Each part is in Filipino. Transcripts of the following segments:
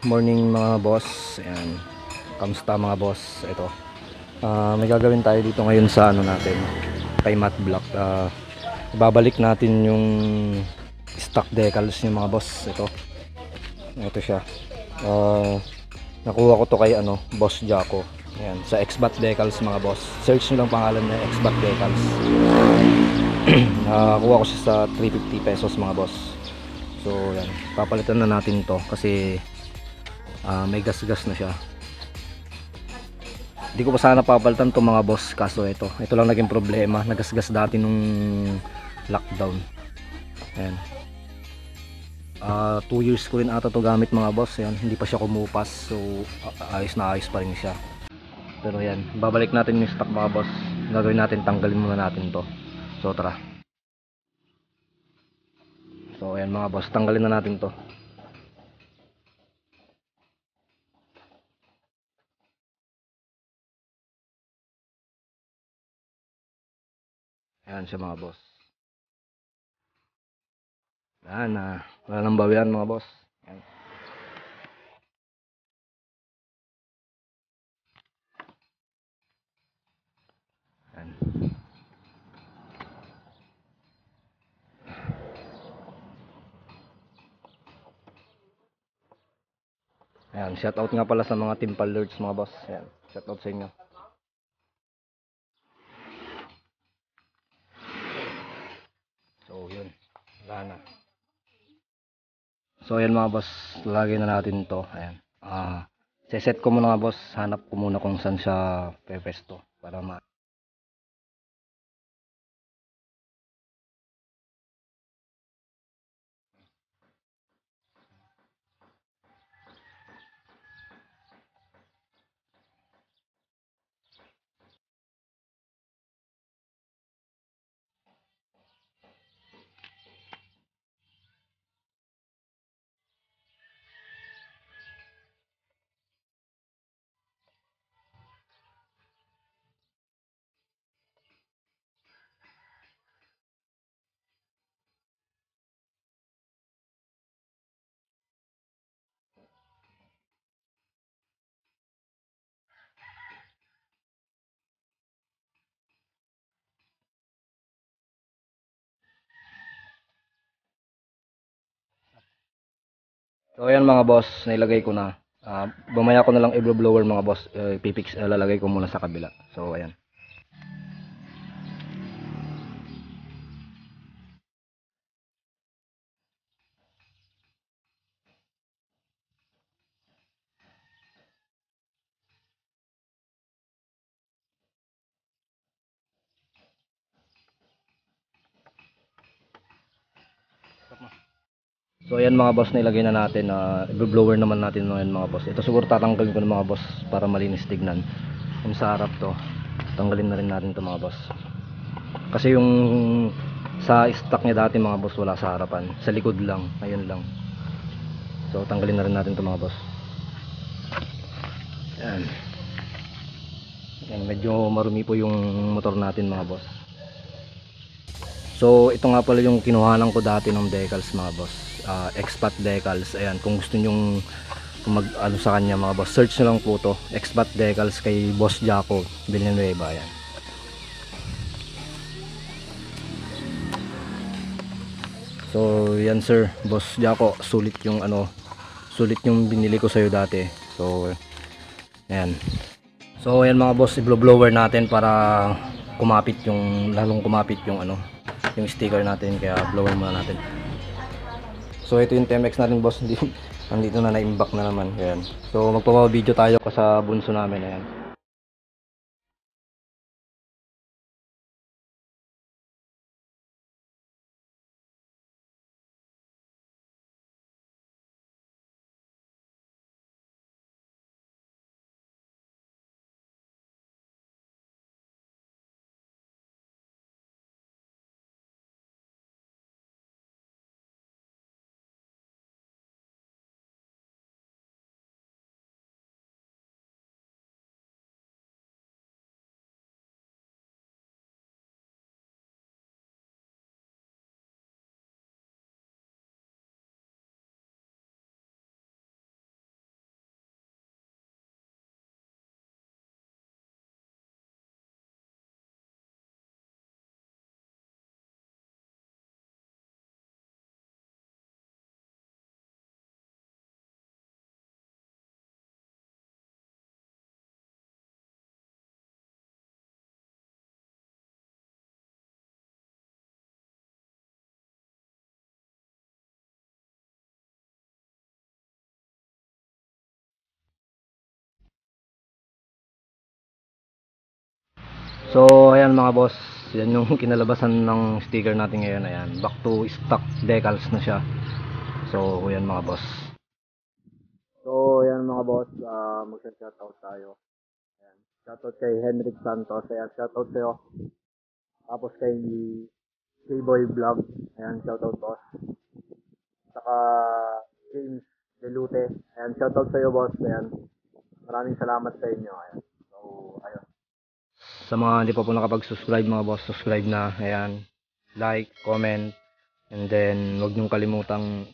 morning mga boss. Ayan. Kamusta mga boss? Ito. May gagawin tayo dito ngayon sa ano natin, kay matte block. Ibabalik natin yung stock decals niya mga boss. Ito siya. Nakuha ko to kay Boss Jaco. Ayan, sa Xbat Decals mga boss. Search nyo lang pangalan niya, Xbat Decals. Nakuha ko siya sa 350 pesos mga boss. So yan, papalitan na natin to kasi may gas-gas na siya. Hindi ko pa sana papalitan to mga boss, kaso ito lang naging problema. Nagasgas dati nung lockdown. Ayan. 2 years ko rin ata to gamit mga boss. Ayan, hindi pa siya kumupas, so ayos na ayos pa rin siya. Pero yan, babalik natin yung stock mga boss. Gagawin natin, tanggalin muna natin to. So tara. So ayan mga boss, tanggalin na natin to. Ayan siya mga boss. Ayan na, wala nang bawian mga boss. Ayan. Ayan. Ayan, shout out nga pala sa mga team alerts mga boss. Ayan, shout out sa inyo. So yun, wala na. So ayan mga boss, lagay na natin to. Ayan. Seset ko muna mga boss, hanap ko muna kung saan siya pepesto para ma. So ayan mga boss, nailagay ko na. Bumaya ko na lang i-blower mga boss, lalagay ko muna sa kabila. So ayan. So ayan mga boss, nailagay na natin. I-blower naman natin ngayon mga boss. Ito siguro tatanggalin ko ng mga boss para malinis tignan. Yung sa harap to, tanggalin na rin natin to mga boss. Kasi yung sa stock niya dati mga boss, wala sa harapan, sa likod lang, ayun lang. So tanggalin na rin natin to mga boss. Ayan. Ayan, medyo marumi po yung motor natin mga boss. So ito nga pala yung kinuhanan ko dati ng decals mga boss, Xbat Decals. Ayan, kung gusto nyong mag ano sa kanya mga boss, search nyo lang po to, Xbat Decals kay Boss Jaco Villanueva. Ayan. So yan sir, Boss Jaco, sulit yung binili ko sa'yo dati. So ayan. So ayan mga boss, i-blower natin para lalong kumapit yung sticker natin, kaya blower muna natin. So ito yung Temex natin boss, nandito na na-imbak na naman. Ayan. So magpapa-video tayo sa bunso namin. Ayan. So, ayan mga boss, yan yung kinalabasan ng sticker natin ngayon. Ayan, back to stock decals na siya. So, ayan mga boss. So, ayan mga boss, mag-shoutout tayo. Ayan, shoutout kay Henrik Santos. Ayan, shoutout sa'yo. Tapos kay K-Boy Vlog. Ayan, shoutout boss. Saka James Delute. Ayan, shoutout sa'yo boss. Ayan, maraming salamat sa inyo. Ayan. So, ayun. Sa mga hindi pa po nakapag-subscribe mga boss, subscribe na. Ayan, like, comment, and then wag niyong kalimutang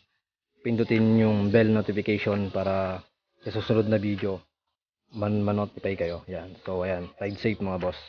pindutin yung bell notification para sa susunod na video man-notify kayo. Ayan. So, ayan, ride safe mga boss.